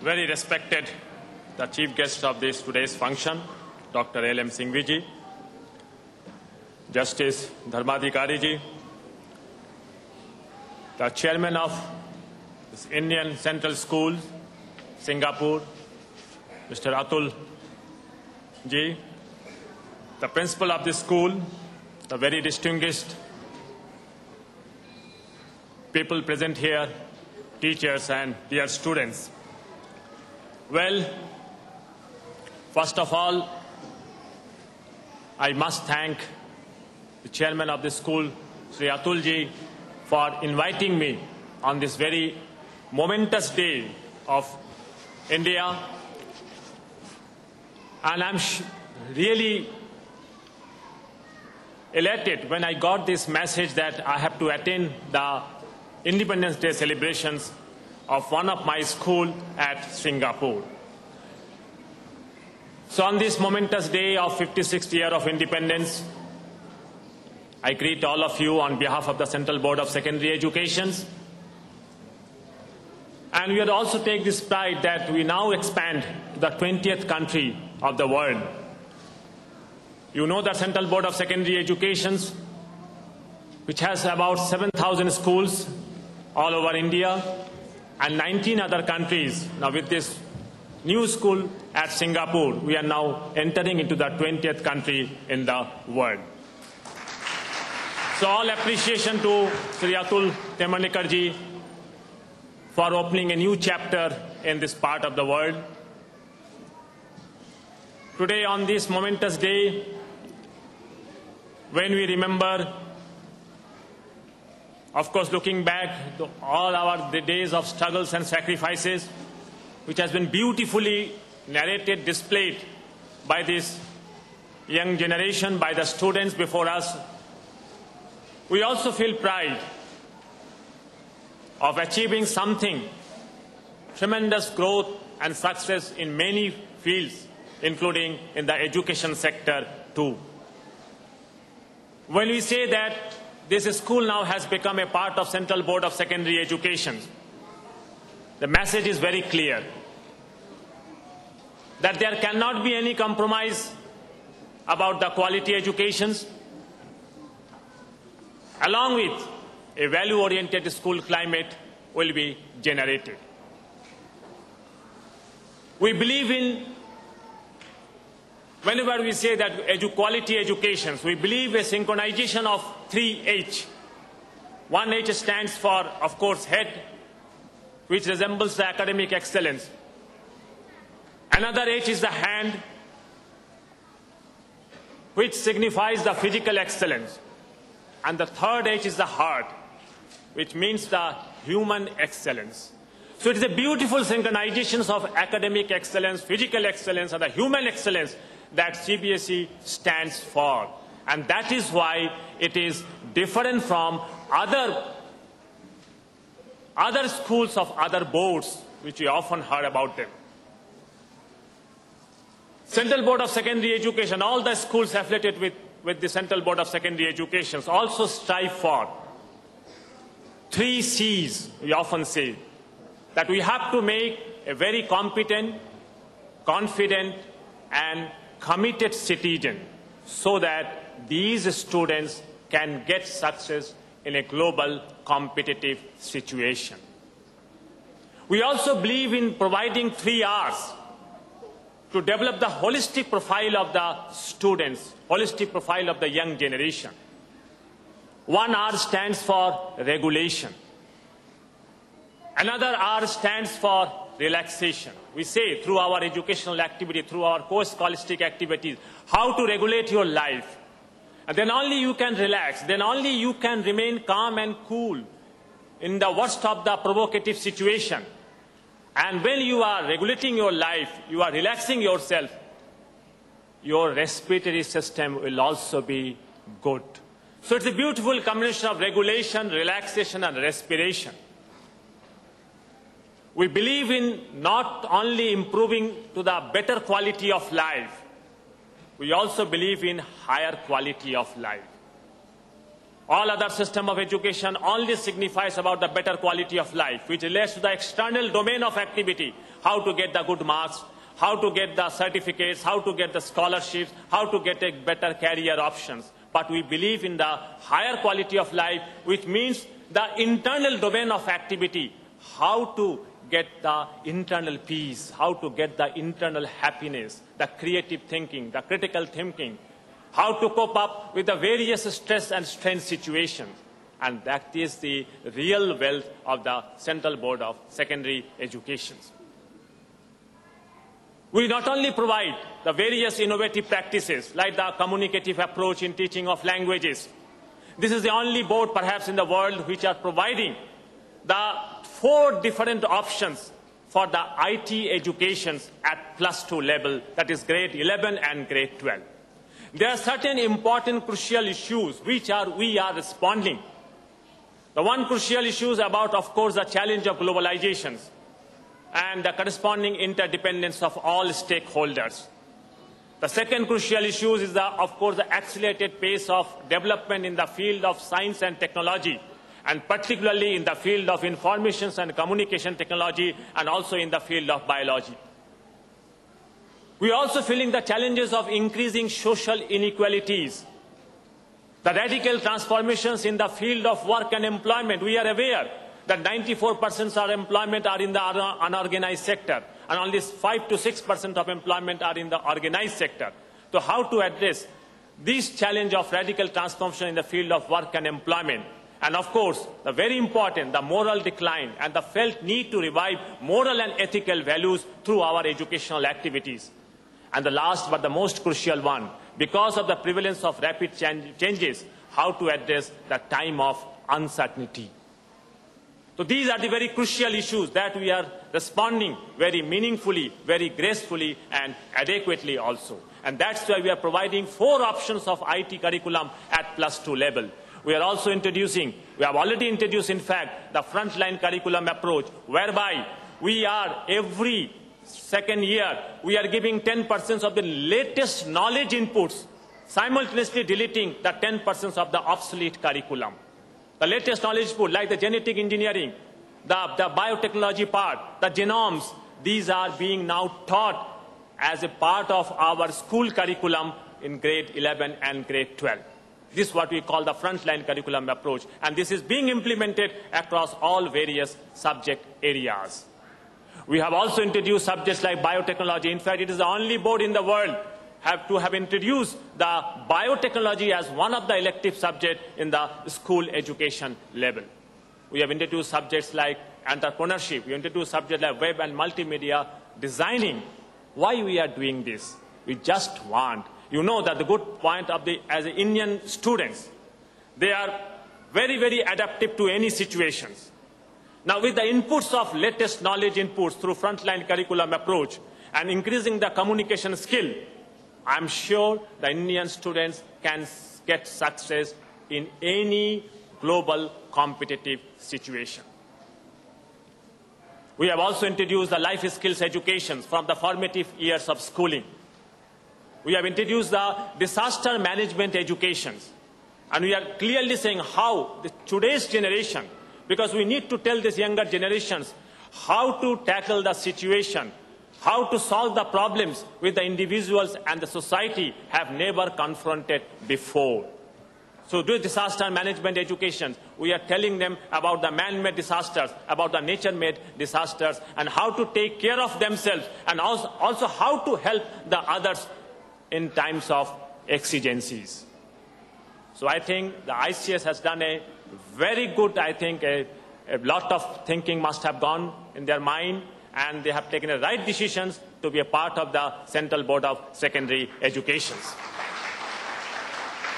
Very respected, the chief guest of today's function, Dr. L.M. Singhvi ji, Justice Dharmadhikari ji, the chairman of this Indian Central School, Singapore, Mr. Atul ji, the principal of this school, the very distinguished people present here, teachers and dear students. Well, first of all, I must thank the chairman of the school, Sri Atul ji, for inviting me on this very momentous day of India. And I'm really elated when I got this message that I have to attend the Independence Day celebrations of one of my schools at Singapore. So on this momentous day of 56th year of independence, I greet all of you on behalf of the Central Board of Secondary Education. And we would also take this pride that we now expand to the 20th country of the world. You know the Central Board of Secondary Education, which has about 7,000 schools all over India and 19 other countries. Now with this new school at Singapore, we are now entering into the 20th country in the world. So all appreciation to Sri Atul Temmanikar ji for opening a new chapter in this part of the world. Today on this momentous day, when we remember, of course, looking back to all the days of struggles and sacrifices, which has been beautifully narrated, displayed by this young generation, by the students before us, we also feel pride of achieving something, tremendous growth and success in many fields, including in the education sector too. When we say that this school now has become a part of Central Board of Secondary Education, the message is very clear that there cannot be any compromise about the quality educations, along with a value-oriented school climate will be generated. We believe in, whenever we say that quality education, we believe a synchronization of 3 H. One H stands for, of course, head, which resembles the academic excellence. Another H is the hand, which signifies the physical excellence. And the third H is the heart, which means the human excellence. So it is a beautiful synchronization of academic excellence, physical excellence, and the human excellence that CBSE stands for. And that is why it is different from other schools of other boards, which we often heard about them. Central Board of Secondary Education, all the schools affiliated with the Central Board of Secondary Education also strive for 3 C's, we often say, that we have to make a very competent, confident, and committed citizen so that these students can get success in a global competitive situation. We also believe in providing 3 R's to develop the holistic profile of the students, holistic profile of the young generation. 1 R stands for regulation. Another R stands for relaxation. We say through our educational activity, through our co-scholastic activities, how to regulate your life. And then only you can relax, then only you can remain calm and cool in the worst of the provocative situation. And when you are regulating your life, you are relaxing yourself, your respiratory system will also be good. So it's a beautiful combination of regulation, relaxation, and respiration. We believe in not only improving to the better quality of life, we also believe in higher quality of life. All other system of education only signifies about the better quality of life, which relates to the external domain of activity, how to get the good marks, how to get the certificates, how to get the scholarships, how to get a better career options. But we believe in the higher quality of life, which means the internal domain of activity, how to get the internal peace, how to get the internal happiness, the creative thinking, the critical thinking, how to cope up with the various stress and strain situations. And that is the real wealth of the Central Board of Secondary Education. We not only provide the various innovative practices like the communicative approach in teaching of languages. This is the only board perhaps in the world which are providing the 4 different options for the IT educations at +2 level, that is grade 11 and grade 12. There are certain important crucial issues which we are responding. The one crucial issue is about, of course, the challenge of globalization and the corresponding interdependence of all stakeholders. The second crucial issue is, of course, the accelerated pace of development in the field of science and technology, and particularly in the field of information and communication technology, and also in the field of biology. We are also feeling the challenges of increasing social inequalities, the radical transformations in the field of work and employment. We are aware that 94% of employment are in the unorganized sector, and only 5 to 6% of employment are in the organized sector. So how to address this challenge of radical transformation in the field of work and employment? And of course, the very important, the moral decline and the felt need to revive moral and ethical values through our educational activities. And the last but the most crucial one, because of the prevalence of rapid changes, how to address the time of uncertainty. So these are the very crucial issues that we are responding very meaningfully, very gracefully, and adequately also. And that's why we are providing 4 options of IT curriculum at +2 level. We are also introducing, we have already introduced, in fact, the frontline curriculum approach, whereby we are every second year, we are giving 10% of the latest knowledge inputs, simultaneously deleting the 10% of the obsolete curriculum. The latest knowledge input, like the genetic engineering, the biotechnology part, the genomes, these are being now taught as a part of our school curriculum in grade 11 and grade 12. This is what we call the frontline curriculum approach, and this is being implemented across all various subject areas. We have also introduced subjects like biotechnology. In fact, it is the only board in the world to have introduced the biotechnology as one of the elective subjects in the school education level. We have introduced subjects like entrepreneurship. We introduced subjects like web and multimedia designing. Why we are doing this? We just want, you know that the good point of as Indian students, they are very, very adaptive to any situations. Now, with the inputs of latest knowledge inputs through frontline curriculum approach and increasing the communication skill, I'm sure the Indian students can get success in any global competitive situation. We have also introduced the life skills education from the formative years of schooling. We have introduced the disaster management educations. And we are clearly saying how today's generation, because we need to tell these younger generations how to tackle the situation, how to solve the problems with the individuals and the society have never confronted before. So through disaster management education, we are telling them about the man-made disasters, about the nature-made disasters, and how to take care of themselves, and also how to help the others in times of exigencies. So I think the ICS has done a very good, I think, a lot of thinking must have gone in their mind, and they have taken the right decisions to be a part of the Central Board of Secondary Education.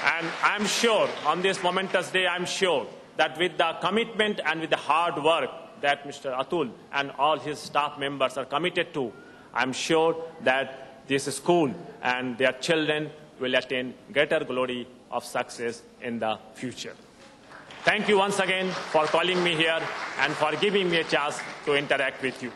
And I'm sure, on this momentous day, I'm sure that with the commitment and with the hard work that Mr. Atul and all his staff members are committed to, I'm sure that this school and their children will attain greater glory of success in the future. Thank you once again for calling me here and for giving me a chance to interact with you.